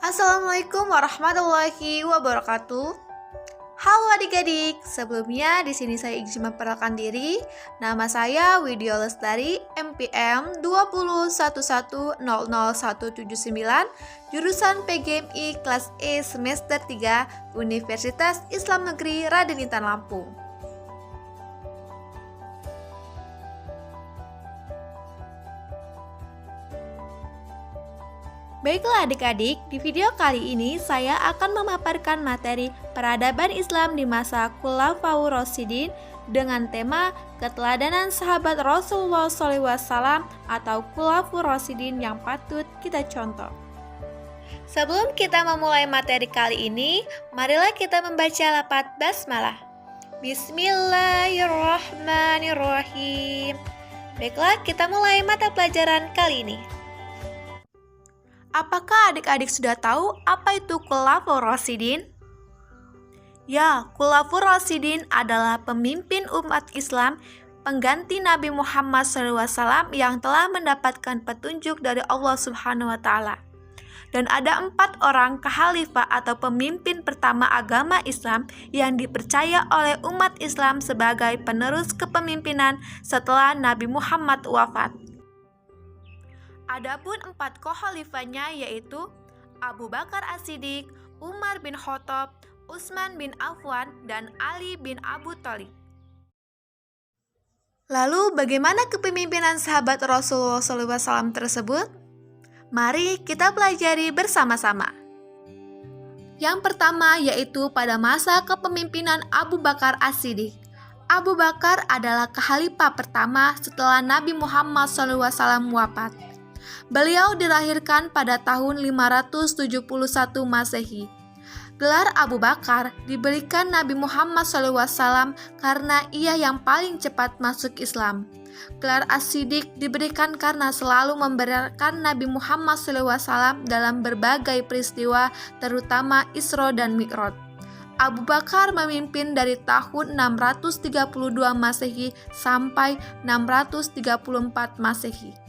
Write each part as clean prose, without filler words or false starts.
Assalamualaikum warahmatullahi wabarakatuh. Halo adik-adik, sebelumnya di sini saya izin memperkenalkan diri. Nama saya Widya Lestari, MPM 201100179, jurusan PGMI kelas E semester 3, Universitas Islam Negeri Raden Intan Lampung. Baiklah adik-adik, di video kali ini saya akan memaparkan materi peradaban Islam di masa Khulafaur Rasyidin dengan tema keteladanan sahabat Rasulullah SAW atau Khulafaur Rasyidin yang patut kita contoh. Sebelum kita memulai materi kali ini, marilah kita membaca lafaz basmalah. Bismillahirrahmanirrahim. Baiklah, kita mulai mata pelajaran kali ini. Apakah adik-adik sudah tahu apa itu Khulafaur Rasyidin? Ya, Khulafaur Rasyidin adalah pemimpin umat Islam, pengganti Nabi Muhammad SAW yang telah mendapatkan petunjuk dari Allah Subhanahu wa Ta'ala. Dan ada 4 orang khalifah atau pemimpin pertama agama Islam yang dipercaya oleh umat Islam sebagai penerus kepemimpinan setelah Nabi Muhammad wafat. Adapun 4 khalifahnya yaitu Abu Bakar As-Siddiq, Umar bin Khattab, Utsman bin Affan, dan Ali bin Abu Thalib. Lalu bagaimana kepemimpinan sahabat Rasulullah SAW tersebut? Mari kita pelajari bersama-sama. Yang pertama yaitu pada masa kepemimpinan Abu Bakar As-Siddiq. Abu Bakar adalah khalifah pertama setelah Nabi Muhammad SAW wafat. Beliau dilahirkan pada tahun 571 Masehi. Gelar Abu Bakar diberikan Nabi Muhammad SAW karena ia yang paling cepat masuk Islam. Gelar As-Siddiq diberikan karena selalu membenarkan Nabi Muhammad SAW dalam berbagai peristiwa, terutama Isra dan Mi'raj. Abu Bakar memimpin dari tahun 632 Masehi sampai 634 Masehi.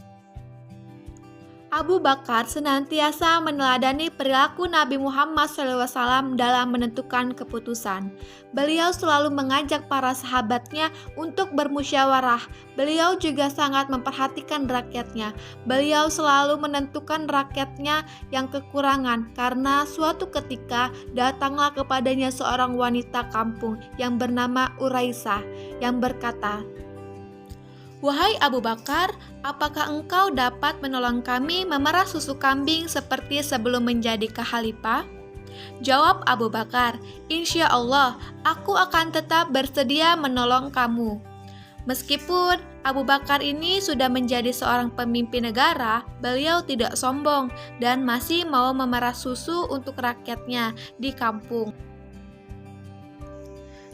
Abu Bakar senantiasa meneladani perilaku Nabi Muhammad SAW dalam menentukan keputusan. Beliau selalu mengajak para sahabatnya untuk bermusyawarah. Beliau juga sangat memperhatikan rakyatnya. Beliau selalu menentukan rakyatnya yang kekurangan karena suatu ketika datanglah kepadanya seorang wanita kampung yang bernama Uraisah yang berkata, "Wahai Abu Bakar, apakah engkau dapat menolong kami memerah susu kambing seperti sebelum menjadi khalifah?" Jawab Abu Bakar, "Insya Allah, aku akan tetap bersedia menolong kamu." Meskipun Abu Bakar ini sudah menjadi seorang pemimpin negara, beliau tidak sombong dan masih mau memerah susu untuk rakyatnya di kampung.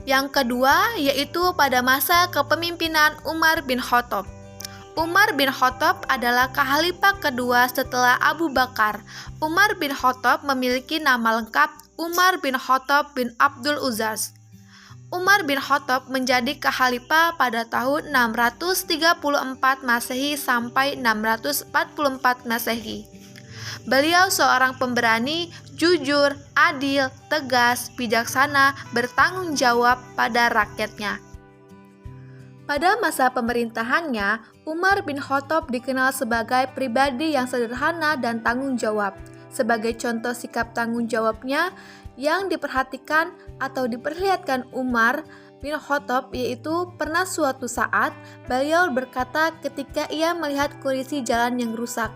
Yang kedua yaitu pada masa kepemimpinan Umar bin Khattab. Umar bin Khattab adalah khalifah kedua setelah Abu Bakar. Umar bin Khattab memiliki nama lengkap Umar bin Khattab bin Abdul Uzza. Umar bin Khattab menjadi khalifah pada tahun 634 Masehi sampai 644 Masehi. Beliau seorang pemberani, jujur, adil, tegas, bijaksana, bertanggung jawab pada rakyatnya. Pada masa pemerintahannya, Umar bin Khattab dikenal sebagai pribadi yang sederhana dan tanggung jawab. Sebagai contoh sikap tanggung jawabnya yang diperhatikan atau diperlihatkan Umar bin Khattab yaitu pernah suatu saat beliau berkata ketika ia melihat kondisi jalan yang rusak,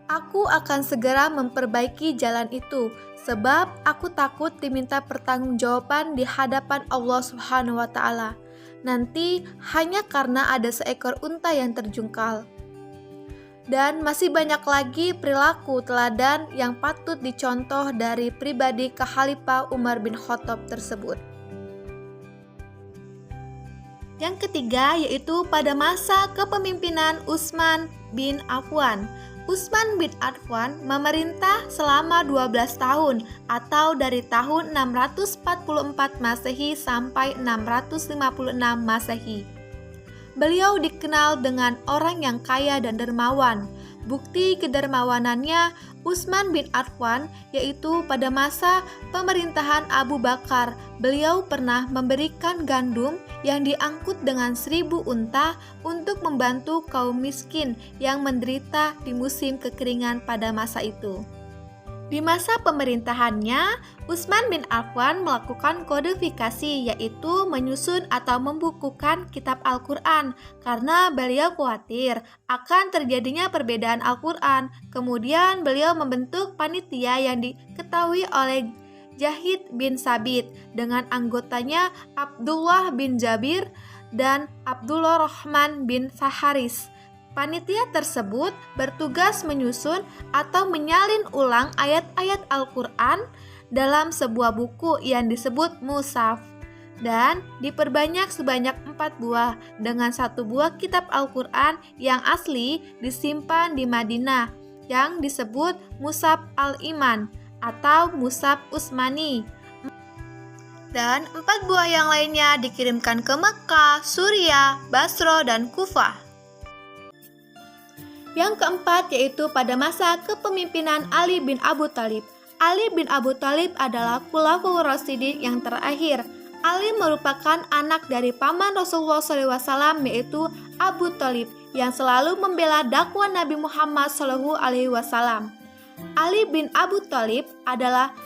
"Aku akan segera memperbaiki jalan itu, sebab aku takut diminta pertanggungjawaban di hadapan Allah Subhanahu wa Ta'ala. Nanti hanya karena ada seekor unta yang terjungkal." Dan masih banyak lagi perilaku teladan yang patut dicontoh dari pribadi khalifah Umar bin Khattab tersebut. Yang ketiga yaitu pada masa kepemimpinan Utsman bin Affan. Utsman bin Affan memerintah selama 12 tahun atau dari tahun 644 Masehi sampai 656 Masehi. Beliau dikenal dengan orang yang kaya dan dermawan. Bukti kedermawanannya, Utsman bin Affan, yaitu pada masa pemerintahan Abu Bakar, beliau pernah memberikan gandum yang diangkut dengan 1000 unta untuk membantu kaum miskin yang menderita di musim kekeringan pada masa itu. Di masa pemerintahannya, Utsman bin Affan melakukan kodifikasi, yaitu menyusun atau membukukan kitab Al-Quran karena beliau khawatir akan terjadinya perbedaan Al-Quran. Kemudian beliau membentuk panitia yang diketahui oleh Jahid bin Sabit dengan anggotanya Abdullah bin Jabir dan Abdullah Rahman bin Faharis. Panitia tersebut bertugas menyusun atau menyalin ulang ayat-ayat Al-Quran dalam sebuah buku yang disebut mushaf dan diperbanyak sebanyak 4 buah dengan 1 buah kitab Al-Quran yang asli disimpan di Madinah yang disebut Mushaf Al-Iman atau Mushaf Utsmani, dan 4 buah yang lainnya dikirimkan ke Mekkah, Suriah, Basra, dan Kufah. Yang keempat yaitu pada masa kepemimpinan Ali bin Abu Thalib. Ali bin Abu Thalib adalah Khulafaur Rasyidin yang terakhir. Ali merupakan anak dari paman Rasulullah SAW, yaitu Abu Thalib, yang selalu membela dakwah Nabi Muhammad SAW. Ali bin Abu Thalib adalah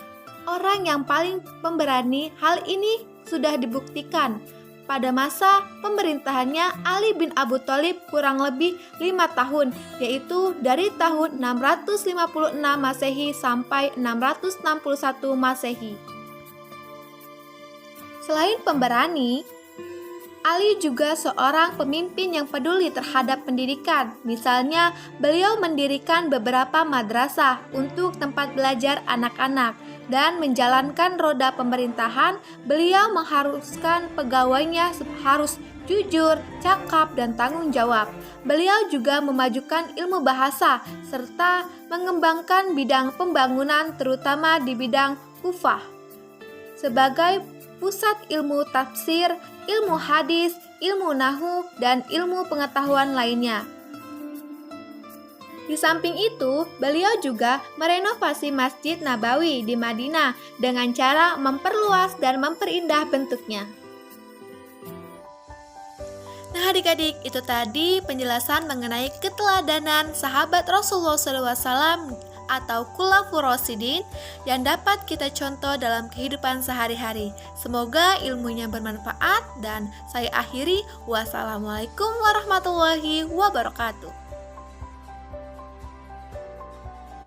orang yang paling pemberani. Hal ini sudah dibuktikan. Pada masa pemerintahannya, Ali bin Abu Thalib kurang lebih 5 tahun, yaitu dari tahun 656 Masehi sampai 661 Masehi. Selain pemberani, Ali juga seorang pemimpin yang peduli terhadap pendidikan. Misalnya, beliau mendirikan beberapa madrasah untuk tempat belajar anak-anak. Dan menjalankan roda pemerintahan, beliau mengharuskan pegawainya harus jujur, cakap, dan tanggung jawab. Beliau juga memajukan ilmu bahasa serta mengembangkan bidang pembangunan terutama di bidang Kufah sebagai pusat ilmu tafsir, ilmu hadis, ilmu nahwu, dan ilmu pengetahuan lainnya. Di samping itu, beliau juga merenovasi Masjid Nabawi di Madinah dengan cara memperluas dan memperindah bentuknya. Nah adik-adik, itu tadi penjelasan mengenai keteladanan sahabat Rasulullah SAW atau Khulafaur Rasyidin yang dapat kita contoh dalam kehidupan sehari-hari. Semoga ilmunya bermanfaat dan saya akhiri. Wassalamualaikum warahmatullahi wabarakatuh.